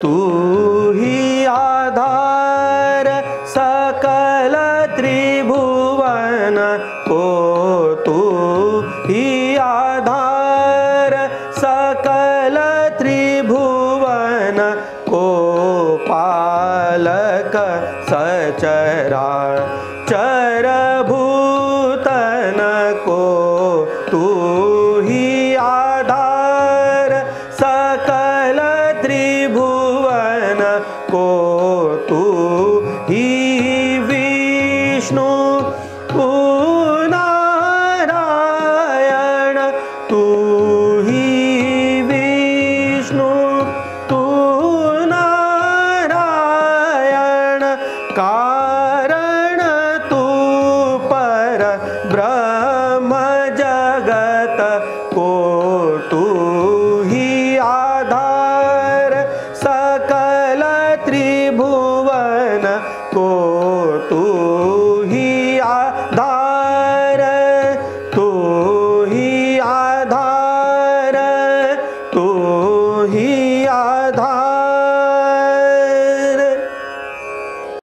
तू ही आधार सकल त्रिभुवन को, तू ही आधार सकल त्रिभुवन को, पालक सचराचर भूतन को। तू ही आधार सकल त्रिभुवन को, तू ही विष्णु तू नारायण, तू ही विष्णु तू नारायण, कारण तू पर ब्रह्म जगत को। तू ही आधार सकल त्रिभुवन को, तू